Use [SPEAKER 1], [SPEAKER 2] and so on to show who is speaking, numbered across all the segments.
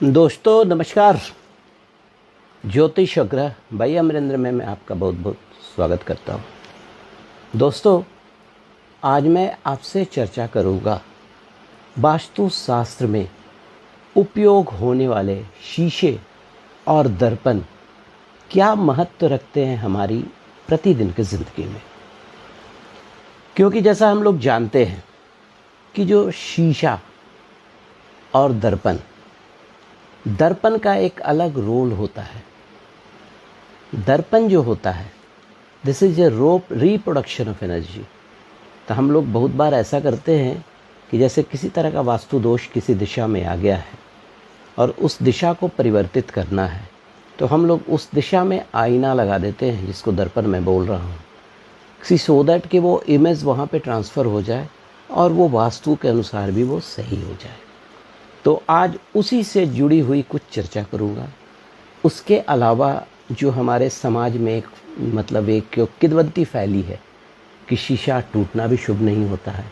[SPEAKER 1] दोस्तों नमस्कार। ज्योतिष ग्रह भाई अमरेंद्र में मैं आपका बहुत बहुत स्वागत करता हूँ। दोस्तों आज मैं आपसे चर्चा करूँगा वास्तु शास्त्र में उपयोग होने वाले शीशे और दर्पण क्या महत्व रखते हैं हमारी प्रतिदिन की ज़िंदगी में। क्योंकि जैसा हम लोग जानते हैं कि जो शीशा और दर्पण का एक अलग रोल होता है। दर्पण जो होता है this is a reproduction of energy. तो हम लोग बहुत बार ऐसा करते हैं कि जैसे किसी तरह का वास्तु दोष किसी दिशा में आ गया है और उस दिशा को परिवर्तित करना है, तो हम लोग उस दिशा में आईना लगा देते हैं, जिसको दर्पण मैं बोल रहा हूँ, सो दैट कि वो इमेज वहाँ पे ट्रांसफ़र हो जाए और वो वास्तु के अनुसार भी वो सही हो जाए। तो आज उसी से जुड़ी हुई कुछ चर्चा करूँगा। उसके अलावा जो हमारे समाज में एक किंवदंती फैली है कि शीशा टूटना भी शुभ नहीं होता है।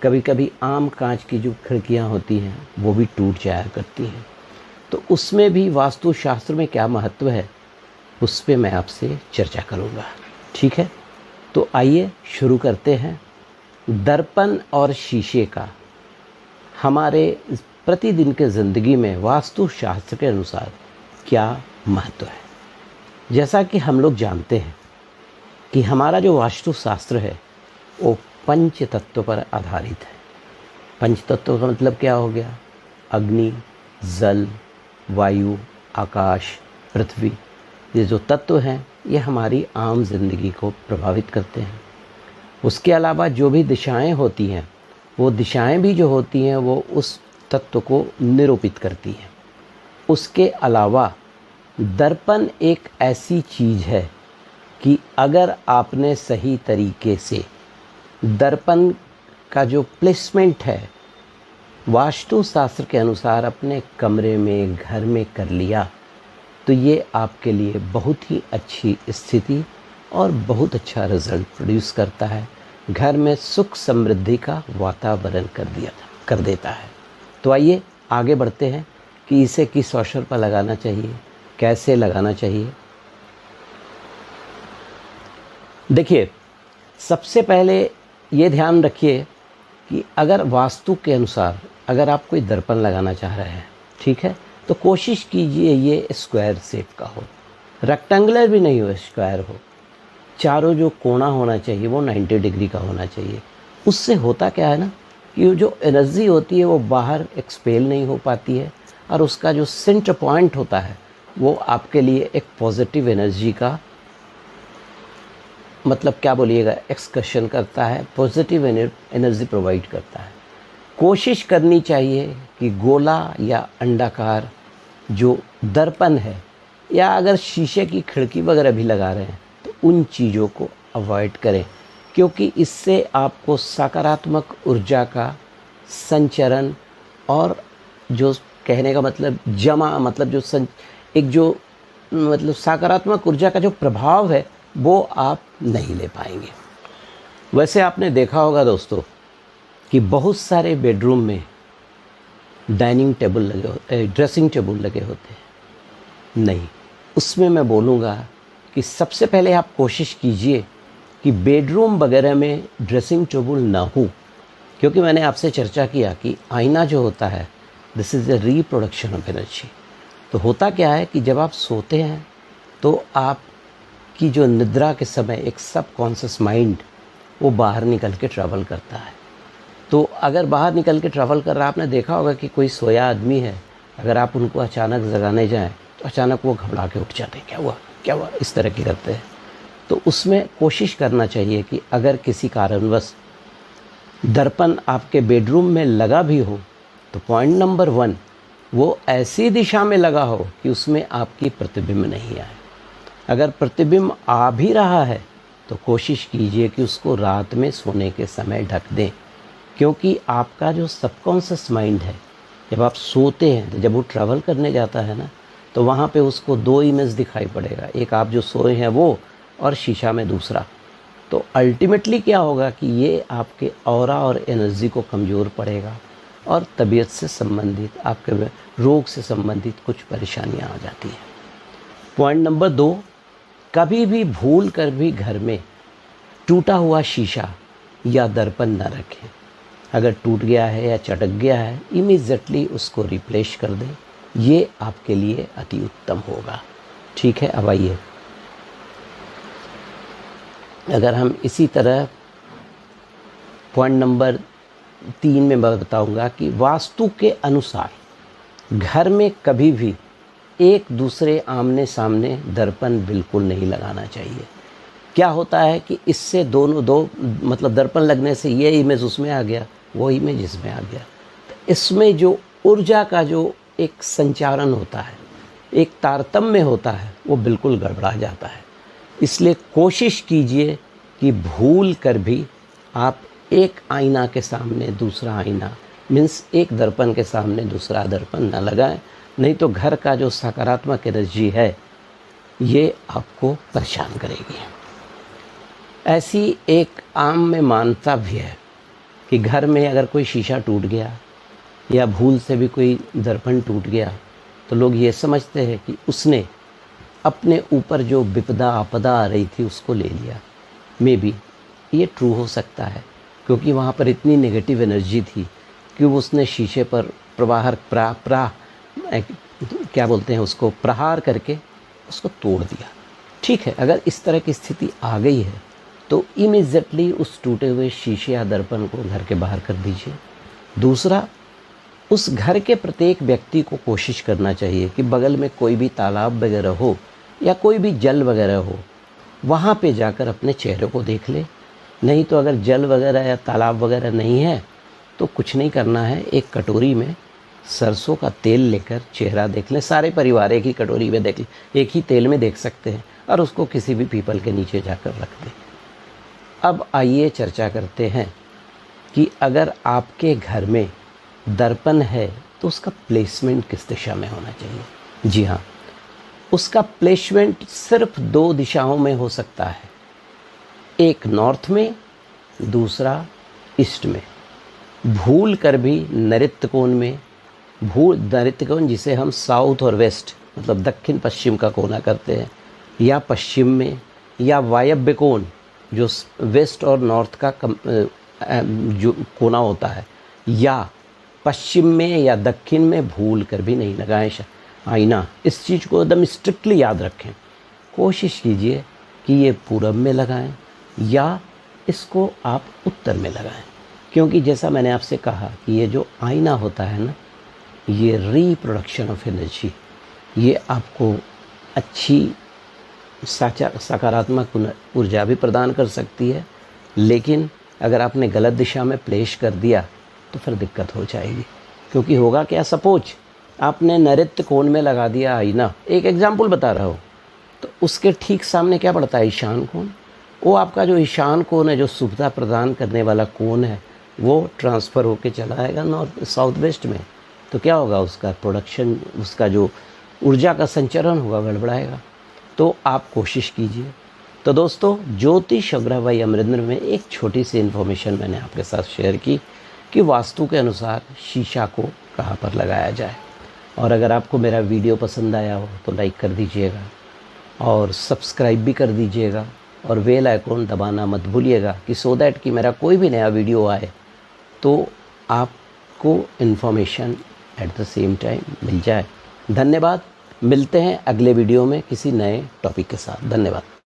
[SPEAKER 1] कभी कभी आम कांच की जो खिड़कियाँ होती हैं वो भी टूट जाया करती हैं। तो उसमें भी वास्तुशास्त्र में क्या महत्व है उस पर मैं आपसे चर्चा करूँगा। ठीक है, तो आइए शुरू करते हैं। दर्पण और शीशे का हमारे प्रतिदिन के ज़िंदगी में वास्तुशास्त्र के अनुसार क्या महत्व है। जैसा कि हम लोग जानते हैं कि हमारा जो वास्तुशास्त्र है वो पंच तत्व पर आधारित है। पंच तत्व का मतलब क्या हो गया? अग्नि, जल, वायु, आकाश, पृथ्वी। ये जो तत्व हैं ये हमारी आम जिंदगी को प्रभावित करते हैं। उसके अलावा जो भी दिशाएं होती हैं वो दिशाएं भी जो होती हैं वो उस तत्व को निरूपित करती है। उसके अलावा दर्पण एक ऐसी चीज़ है कि अगर आपने सही तरीके से दर्पण का जो प्लेसमेंट है वास्तुशास्त्र के अनुसार अपने कमरे में, घर में कर लिया, तो ये आपके लिए बहुत ही अच्छी स्थिति और बहुत अच्छा रिजल्ट प्रोड्यूस करता है। घर में सुख समृद्धि का वातावरण कर देता है। तो आइए आगे बढ़ते हैं कि इसे किस अवसर पर लगाना चाहिए, कैसे लगाना चाहिए। देखिए, सबसे पहले ये ध्यान रखिए कि अगर वास्तु के अनुसार अगर आप कोई दर्पण लगाना चाह रहे हैं, ठीक है, तो कोशिश कीजिए ये स्क्वायर शेप का हो, रेक्टेंगुलर भी नहीं हो, स्क्वायर हो। चारों जो कोना होना चाहिए वो 90 डिग्री का होना चाहिए। उससे होता क्या है ना कि जो एनर्जी होती है वो बाहर एक्सपेल नहीं हो पाती है और उसका जो सेंटर पॉइंट होता है वो आपके लिए एक पॉजिटिव एनर्जी का क्या बोलिएगा, एक्सकर्शन करता है, पॉजिटिव एनर्जी प्रोवाइड करता है। कोशिश करनी चाहिए कि गोला या अंडाकार जो दर्पण है या अगर शीशे की खिड़की वगैरह भी लगा रहे हैं तो उन चीज़ों को अवॉइड करें, क्योंकि इससे आपको सकारात्मक ऊर्जा का संचरण और जो कहने का मतलब सकारात्मक ऊर्जा का जो प्रभाव है वो आप नहीं ले पाएंगे। वैसे आपने देखा होगा दोस्तों कि बहुत सारे बेडरूम में डाइनिंग टेबल लगे होते, ड्रेसिंग टेबल लगे होते हैं। नहीं, उसमें मैं बोलूँगा कि सबसे पहले आप कोशिश कीजिए कि बेडरूम वगैरह में ड्रेसिंग टेबल ना हो, क्योंकि मैंने आपसे चर्चा किया कि आईना जो होता है this is a reproduction of energy. तो होता क्या है कि जब आप सोते हैं तो आपकी जो निद्रा के समय एक सबकॉन्शियस माइंड वो बाहर निकल के ट्रैवल करता है। तो अगर बाहर निकल के ट्रैवल कर रहा, आपने देखा होगा कि कोई सोया आदमी है, अगर आप उनको अचानक जगाने जाएं तो अचानक वो घबरा के उठ जाते हैं, क्या हुआ, इस तरह की करते हैं। तो उसमें कोशिश करना चाहिए कि अगर किसी कारणवश दर्पण आपके बेडरूम में लगा भी हो तो पॉइंट नंबर 1 वो ऐसी दिशा में लगा हो कि उसमें आपकी प्रतिबिंब नहीं आए। अगर प्रतिबिंब आ भी रहा है तो कोशिश कीजिए कि उसको रात में सोने के समय ढक दें, क्योंकि आपका जो सबकॉन्शियस माइंड है जब आप सोते हैं तो जब वो ट्रैवल करने जाता है ना तो वहाँ पे उसको 2 इमेज दिखाई पड़ेगा, एक आप जो सोए हैं वो और शीशा में दूसरा। तो अल्टीमेटली क्या होगा कि ये आपके ऑरा और एनर्जी को कमज़ोर पड़ेगा और तबीयत से संबंधित आपके रोग से संबंधित कुछ परेशानियां आ जाती हैं। पॉइंट नंबर 2, कभी भी भूल कर भी घर में टूटा हुआ शीशा या दर्पण न रखें। अगर टूट गया है या चटक गया है, इमीडिएटली उसको रिप्लेस कर दें। ये आपके लिए अति उत्तम होगा। ठीक है, अब आइए, अगर हम इसी तरह पॉइंट नंबर 3 में मैं बताऊंगा कि वास्तु के अनुसार घर में कभी भी एक दूसरे आमने सामने दर्पण बिल्कुल नहीं लगाना चाहिए। क्या होता है कि इससे मतलब दर्पण लगने से ये इमेज उसमें आ गया, वो इमेज इसमें आ गया, तो इसमें जो ऊर्जा का जो एक संचारण होता है, एक तारतम्य होता है, वो बिल्कुल गड़बड़ा जाता है। इसलिए कोशिश कीजिए कि भूल कर भी आप एक आईना के सामने दूसरा आईना, मीन्स एक दर्पण के सामने दूसरा दर्पण न लगाएं, नहीं तो घर का जो सकारात्मक एनर्जी है ये आपको परेशान करेगी। ऐसी एक आम में मान्यता भी है कि घर में अगर कोई शीशा टूट गया या भूल से भी कोई दर्पण टूट गया तो लोग ये समझते हैं कि उसने अपने ऊपर जो विपदा आपदा आ रही थी उसको ले लिया। मे बी ये ट्रू हो सकता है, क्योंकि वहाँ पर इतनी नेगेटिव एनर्जी थी कि उसने शीशे पर क्या बोलते हैं उसको, प्रहार करके उसको तोड़ दिया। ठीक है, अगर इस तरह की स्थिति आ गई है तो इमीडिएटली उस टूटे हुए शीशे या दर्पण को घर के बाहर कर दीजिए। दूसरा, उस घर के प्रत्येक व्यक्ति को कोशिश करना चाहिए कि बगल में कोई भी तालाब वगैरह हो या कोई भी जल वगैरह हो, वहाँ पे जाकर अपने चेहरे को देख ले। नहीं तो अगर जल वगैरह या तालाब वगैरह नहीं है तो कुछ नहीं करना है, एक कटोरी में सरसों का तेल लेकर चेहरा देख लें। सारे परिवार एक ही कटोरी में देख लें, एक ही तेल में देख सकते हैं, और उसको किसी भी पीपल के नीचे जाकर रख दें। अब आइए चर्चा करते हैं कि अगर आपके घर में दर्पण है तो उसका प्लेसमेंट किस दिशा में होना चाहिए। जी हाँ, उसका प्लेसमेंट सिर्फ 2 दिशाओं में हो सकता है, एक नॉर्थ में, दूसरा ईस्ट में। भूल कर भी नैऋत्य कोण में, नैऋत्य कोण जिसे हम साउथ और वेस्ट मतलब दक्षिण पश्चिम का कोना करते हैं, या पश्चिम में, या वायव्य कोण जो वेस्ट और नॉर्थ का जो कोना होता है, या पश्चिम में या दक्षिण में भूल कर भी नहीं लगाएं आईना। इस चीज़ को एकदम स्ट्रिक्टली याद रखें। कोशिश कीजिए कि ये पूरब में लगाएं या इसको आप उत्तर में लगाएं, क्योंकि जैसा मैंने आपसे कहा कि ये जो आईना होता है ना, ये रिप्रोडक्शन ऑफ एनर्जी, ये आपको अच्छी सकारात्मक ऊर्जा भी प्रदान कर सकती है, लेकिन अगर आपने गलत दिशा में प्लेस कर दिया तो फिर दिक्कत हो जाएगी। क्योंकि होगा क्या, सपोज आपने नैऋत्य कोण में लगा दिया आईना, एक एग्जाम्पल बता रहा हूँ, तो उसके ठीक सामने क्या पड़ता है, ईशान कोण। वो आपका जो ईशान कोण है, जो सुविधा प्रदान करने वाला कोण है, वो ट्रांसफ़र होके चला आएगा नॉर्थ साउथ वेस्ट में। तो क्या होगा, उसका प्रोडक्शन, उसका जो ऊर्जा का संचरण होगा गड़बड़ाएगा। तो आप कोशिश कीजिए। तो दोस्तों, ज्योतिष अग्रह भाई अमरिंदर में एक छोटी सी इन्फॉर्मेशन मैंने आपके साथ शेयर की कि वास्तु के अनुसार शीशा को कहाँ पर लगाया जाए। और अगर आपको मेरा वीडियो पसंद आया हो तो लाइक कर दीजिएगा और सब्सक्राइब भी कर दीजिएगा और बेल आइकॉन दबाना मत भूलिएगा कि सो दैट कि मेरा कोई भी नया वीडियो आए तो आपको information at the same time मिल जाए। धन्यवाद। मिलते हैं अगले वीडियो में किसी नए टॉपिक के साथ। धन्यवाद।